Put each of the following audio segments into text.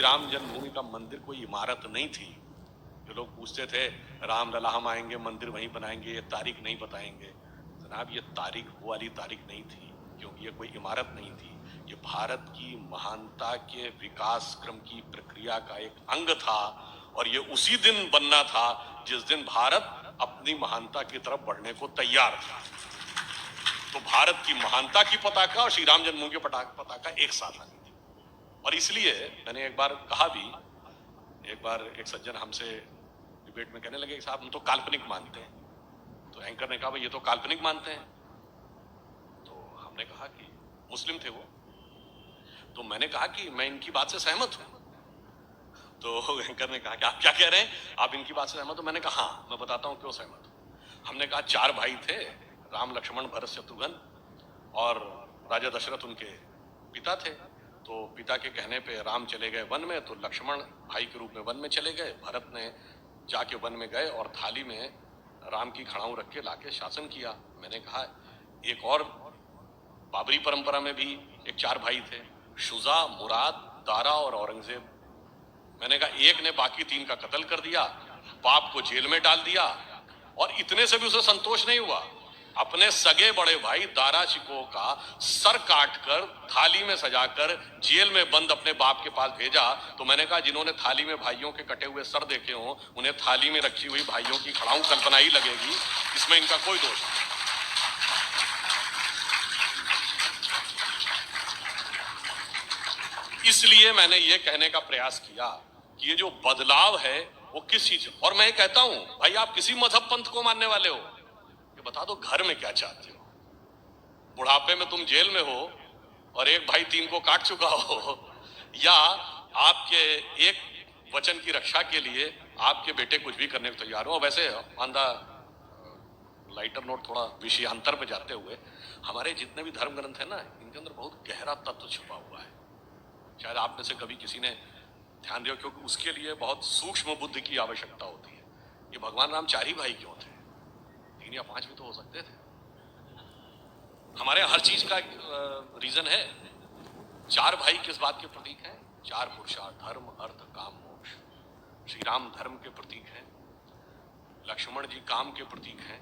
राम जन्मभूमि का मंदिर कोई इमारत नहीं थी। जो लोग पूछते थे राम लला हम आएंगे मंदिर वहीं बनाएंगे, ये तारीख नहीं बताएंगे। जनाब ये तारीख वो वाली तारीख नहीं थी, क्योंकि ये कोई इमारत नहीं थी। ये भारत की महानता के विकास क्रम की प्रक्रिया का एक अंग था, और ये उसी दिन बनना था जिस दिन भारत अपनी महानता की तरफ बढ़ने को तैयार था। तो भारत की महानता की पताका और श्री राम जन्मभूमि की पताका एक साथ आनी थी। और इसलिए मैंने एक बार कहा भी, एक बार एक सज्जन हमसे डिबेट में कहने लगे कि साहब हम तो काल्पनिक मानते हैं। तो एंकर ने कहा भाई ये तो काल्पनिक मानते हैं। तो हमने कहा कि मुस्लिम थे वो, तो मैंने कहा कि मैं इनकी बात से सहमत हूं। तो एंकर ने कहा कि आप क्या कह रहे हैं, आप इनकी बात से सहमत हो? मैंने कहा हाँ, मैं बताता हूं क्यों सहमत हूं। हमने कहा 4 भाई थे, राम लक्ष्मण भरत शत्रुघ्न, और राजा दशरथ उनके पिता थे। तो पिता के कहने पे राम चले गए वन में, तो लक्ष्मण भाई के रूप में वन में चले गए। भरत ने जाके वन में गए और थाली में राम की खड़ाऊ रख के लाके शासन किया। मैंने कहा एक और बाबरी परंपरा में भी एक 4 भाई थे, शुजा, मुराद, दारा और औरंगजेब। मैंने कहा एक ने बाकी 3 का कत्ल कर दिया, बाप को जेल में डाल दिया, और इतने से भी उसे संतोष नहीं हुआ। अपने सगे बड़े भाई दारा शिकोह का सर काटकर थाली में सजाकर जेल में बंद अपने बाप के पास भेजा। तो मैंने कहा जिन्होंने थाली में भाइयों के कटे हुए सर देखे हों, उन्हें थाली में रखी हुई भाइयों की खड़ाऊ कल्पना ही लगेगी, इसमें इनका कोई दोष नहीं। इसलिए मैंने ये कहने का प्रयास किया कि ये जो बदलाव है वो किस चीज, और मैं कहता हूं भाई आप किसी मजहब पंथ को मानने वाले हो, ये बता दो घर में क्या चाहते हो। बुढ़ापे में तुम जेल में हो और एक भाई 3 को काट चुका हो, या आपके एक वचन की रक्षा के लिए आपके बेटे कुछ भी करने को तैयार हो। वैसे ऑन द लाइटर नोट, थोड़ा विषयांतर पे जाते हुए, हमारे जितने भी धर्म ग्रंथ है ना, इनके अंदर बहुत गहरा तत्व छुपा हुआ है। शायद आप में से कभी किसी ने ध्यान दिया, क्योंकि उसके लिए बहुत सूक्ष्म बुद्धि की आवश्यकता होती है। ये भगवान राम 4 ही भाई क्यों थे? 3 या 5 भी तो हो सकते थे। हमारे हर चीज का रीजन है। 4 भाई किस बात के प्रतीक हैं? 4 पुरुषार्थ, धर्म अर्थ काम मोक्ष। श्री राम धर्म के प्रतीक हैं, लक्ष्मण जी काम के प्रतीक हैं,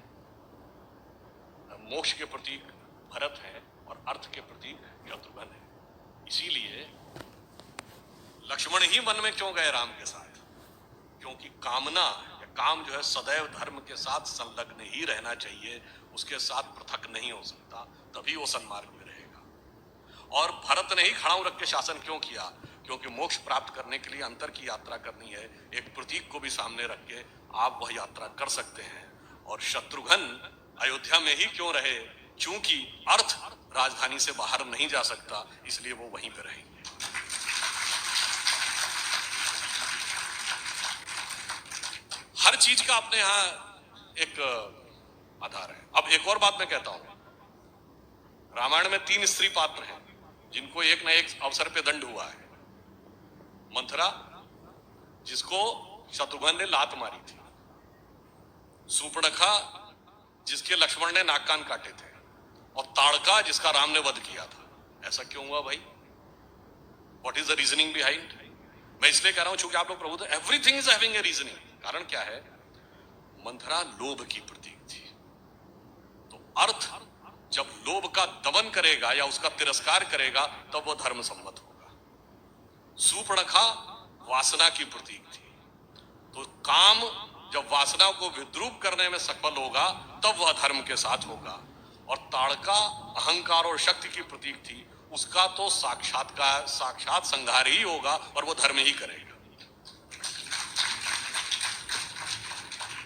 मोक्ष के प्रतीक भरत है, और अर्थ के प्रतीक शत्रुघ्न है। इसीलिए लक्ष्मण ही वन में क्यों गए राम के साथ? क्योंकि कामना या काम जो है सदैव धर्म के साथ संलग्न ही रहना चाहिए, उसके साथ पृथक नहीं हो सकता, तभी वो सन्मार्ग में रहेगा। और भरत ने ही खड़ाऊ रख के शासन क्यों किया? क्योंकि मोक्ष प्राप्त करने के लिए अंतर की यात्रा करनी है, एक प्रतीक को भी सामने रख के आप वह यात्रा कर सकते हैं। और शत्रुघ्न अयोध्या में ही क्यों रहे? चूंकि अर्थ राजधानी से बाहर नहीं जा सकता, इसलिए वो वहीं पे रहेंगे। हर चीज का अपने यहां एक आधार है। अब एक और बात मैं कहता हूं, रामायण में 3 स्त्री पात्र हैं जिनको एक न एक अवसर पे दंड हुआ है। मंथरा, जिसको शत्रुघ्न ने लात मारी थी, सूर्पणखा, जिसके लक्ष्मण ने नाक कान काटे थे, और ताड़का, जिसका राम ने वध किया था। ऐसा क्यों हुआ भाई? What is the reasoning behind? मैं इसलिए कह रहा हूं चूंकि आप लोग प्रभु, everything is having a reasoning. कारण क्या है? मंथरा लोभ की प्रतीक थी, तो अर्थ जब लोभ का दमन करेगा या उसका तिरस्कार करेगा तब वह धर्म सम्मत होगा। सूर्पणखा वासना की प्रतीक थी, तो काम जब वासना को विद्रूप करने में सफल होगा तब वह धर्म के साथ होगा। और ताड़का अहंकार और शक्ति की प्रतीक थी, उसका तो साक्षात संहार ही होगा और वो धर्म ही करेगा।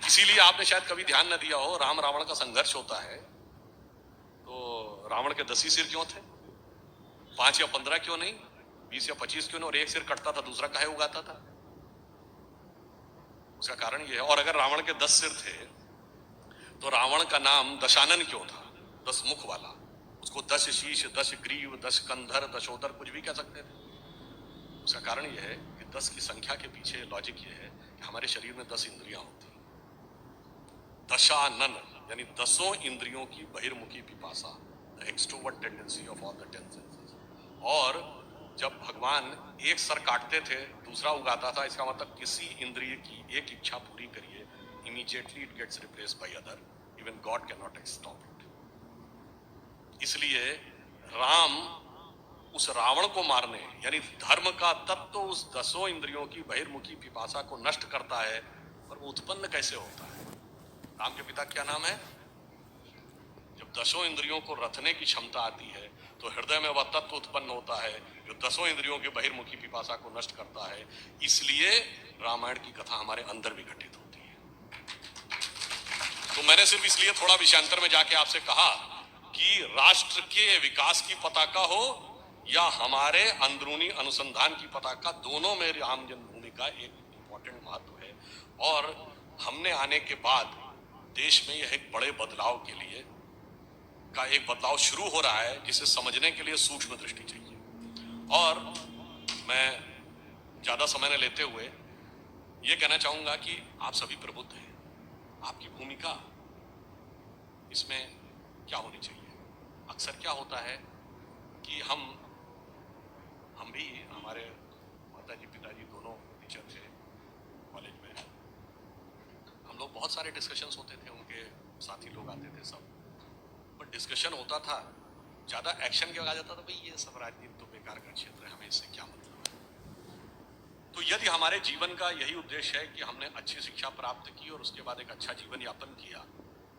इसीलिए आपने शायद कभी ध्यान न दिया हो, राम रावण का संघर्ष होता है तो रावण के 10 ही सिर क्यों थे? 5 या 15 क्यों नहीं? 20 या 25 क्यों नहीं? और एक सिर कटता था, दूसरा काहे उगाता था? उसका कारण यह है। और अगर रावण के 10 सिर थे तो रावण का नाम दशानन क्यों था? 10 मुख वाला। उसको 10 शीश, 10 ग्रीव, 10 कंधर, दशोदर कुछ भी कह सकते थे। उसका कारण यह है कि 10 की संख्या के पीछे लॉजिक यह है कि हमारे शरीर में 10 इंद्रियां होती हैं। दशानन यानी 10 इंद्रियों की बहिर्मुखी पिपासा, the extrovert tendency of all the 10 senses. और जब भगवान एक सर काटते थे दूसरा उगाता था, इसका मतलब किसी इंद्रिय की एक इच्छा पूरी करिए, immediately it gets replaced by other, even god can not stop it. इसलिए राम उस रावण को मारने, यानी धर्म का तत्व उस 10 इंद्रियों की बहिर्मुखी पिपासा को नष्ट करता है, पर वो उत्पन्न कैसे होता है? राम के पिता क्या नाम है? जब 10 इंद्रियों को रथने की क्षमता आती है तो हृदय में वह तत्व उत्पन्न होता है जो 10 इंद्रियों की बहिर्मुखी पिपासा को नष्ट करता है। इसलिए रामायण की कथा हमारे अंदर भी घटित होती है। तो मैंने सिर्फ इसलिए थोड़ा विषयांतर में जाके आपसे कहा कि राष्ट्र के विकास की पताका हो या हमारे अंदरूनी अनुसंधान की पताका, दोनों में राम जन्मभूमि का एक इंपॉर्टेंट महत्व है। और हमने आने के बाद देश में यह एक बड़े बदलाव के लिए का एक बदलाव शुरू हो रहा है, जिसे समझने के लिए सूक्ष्म दृष्टि चाहिए। और मैं ज्यादा समय न लेते हुए यह कहना चाहूंगा कि आप सभी प्रबुद्ध हैं, आपकी भूमिका इसमें क्या होनी चाहिए? अक्सर क्या होता है कि हम भी, हमारे माताजी पिताजी दोनों टीचर थे कॉलेज में, हम लोग बहुत सारे डिस्कशंस होते थे, उनके साथी लोग आते थे सब, पर डिस्कशन होता था, ज्यादा एक्शन क्या आ जाता था, भाई ये सब राजनीति तो बेकार का क्षेत्र है, हमें इससे क्या मतलब है। तो यदि हमारे जीवन का यही उद्देश्य है कि हमने अच्छी शिक्षा प्राप्त की और उसके बाद एक अच्छा जीवन यापन किया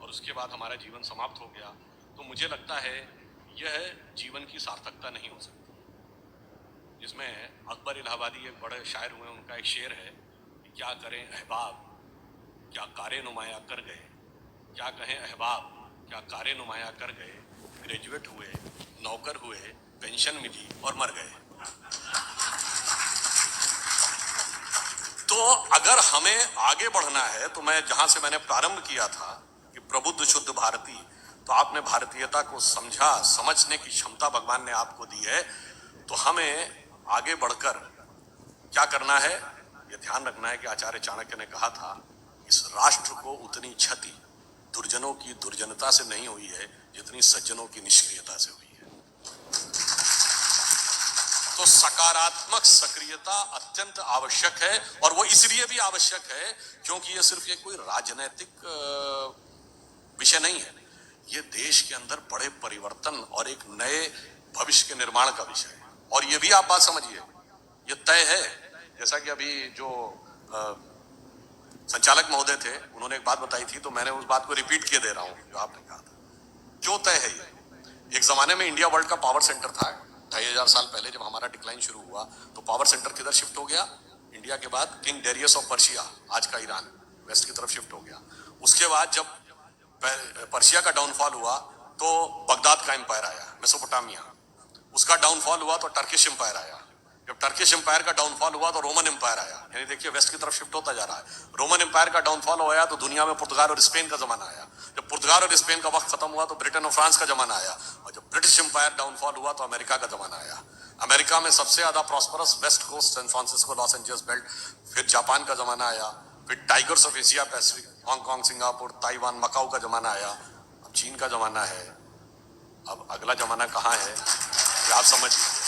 और उसके बाद हमारा जीवन समाप्त हो गया, तो मुझे लगता है यह जीवन की सार्थकता नहीं हो सकती। जिसमें अकबर इलाहाबादी एक बड़े शायर हुए, उनका एक शेर है कि क्या करें अहबाब क्या कारे नुमाया कर गए, क्या कहें अहबाब क्या कारे नुमाया कर गए, ग्रेजुएट हुए, नौकर हुए, पेंशन मिली और मर गए। तो अगर हमें आगे बढ़ना है, तो मैं जहां से मैंने प्रारंभ किया था कि प्रबुद्ध शुद्ध भारतीय, तो आपने भारतीयता को समझा, समझने की क्षमता भगवान ने आपको दी है। तो हमें आगे बढ़कर क्या करना है, यह ध्यान रखना है कि आचार्य चाणक्य ने कहा था, इस राष्ट्र को उतनी क्षति दुर्जनों की दुर्जनता से नहीं हुई है जितनी सज्जनों की निष्क्रियता से हुई है। तो सकारात्मक सक्रियता अत्यंत आवश्यक है, और वो इसलिए भी आवश्यक है क्योंकि ये सिर्फ ये कोई राजनीतिक विषय नहीं है, ये देश के अंदर बड़े परिवर्तन और एक नए भविष्य के निर्माण का विषय है। और ये भी आप बात समझिए, ये तय है, जैसा कि अभी जो संचालक महोदय थे उन्होंने एक बात बताई थी, तो मैंने उस बात को रिपीट किए दे रहा हूं जो आपने कहा था। क्यों तय है ये? एक जमाने में इंडिया वर्ल्ड का पावर सेंटर था, 2500 साल पहले जब हमारा डिक्लाइन शुरू हुआ तो पावर सेंटर किधर शिफ्ट हो गया? इंडिया के बाद किंग डेरियस ऑफ पर्शिया, आज का ईरान, वेस्ट की तरफ शिफ्ट हो गया। उसके बाद जब पर्शिया का डाउनफॉल हुआ तो बगदाद का एम्पायर आया, मेसोपोटामिया। उसका डाउनफॉल हुआ तो टर्किश एम्पायर आया। जब टर्किश एम्पायर का डाउनफॉल हुआ तो रोमन एम्पायर आया। यानी देखिए वेस्ट की तरफ शिफ्ट होता जा रहा है। रोमन एम्पायर का डाउनफॉल होया तो दुनिया में पुर्तगाल और स्पेन का जमाना आया। जब पुर्तगाल और स्पेन का वक्त खत्म हुआ तो ब्रिटेन और फ्रांस का जमाना आया। और जब ब्रिटिश एम्पायर डाउनफॉल हुआ तो अमेरिका का जमाना आया। अमेरिका में सबसे ज्यादा prosperous west coast, San Francisco, Los Angeles belt, फिर जापान का जमाना आया, फिर tigers of Asia Pacific, Hong Kong, Singapore, Taiwan, Macau का जमाना आया। अब चीन का जमाना है। अब अगला जमाना कहाँ है आप समझ लीजिए,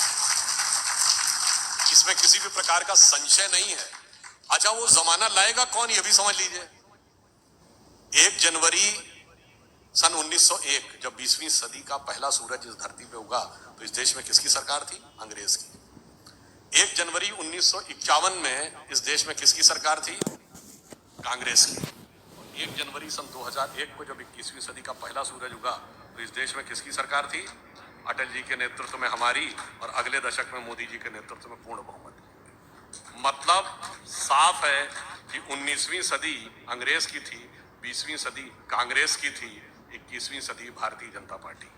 इसमें किसी भी प्रकार का संशय नहीं है। अच्छा, वो जमाना लाएगा कौन, ये भी समझ लीजिए। 1 जनवरी सन 1901 जब 20वीं सदी का पहला सूरज इस धरती पे उगा तो इस देश में किसकी सरकार थी? अंग्रेज की। 1 जनवरी 1951 में इस देश में किसकी सरकार थी? कांग्रेस की। 1 जनवरी सन 2001 को जब 21वीं सदी का पहला सूरज उगा तो इस देश में किसकी सरकार थी? अटल जी के नेतृत्व में हमारी, और अगले दशक में मोदी जी के नेतृत्व में पूर्ण बहुमत। मतलब साफ है कि 19वीं सदी अंग्रेज की थी, 20वीं सदी कांग्रेस की थी, 21वीं सदी भारतीय जनता पार्टी।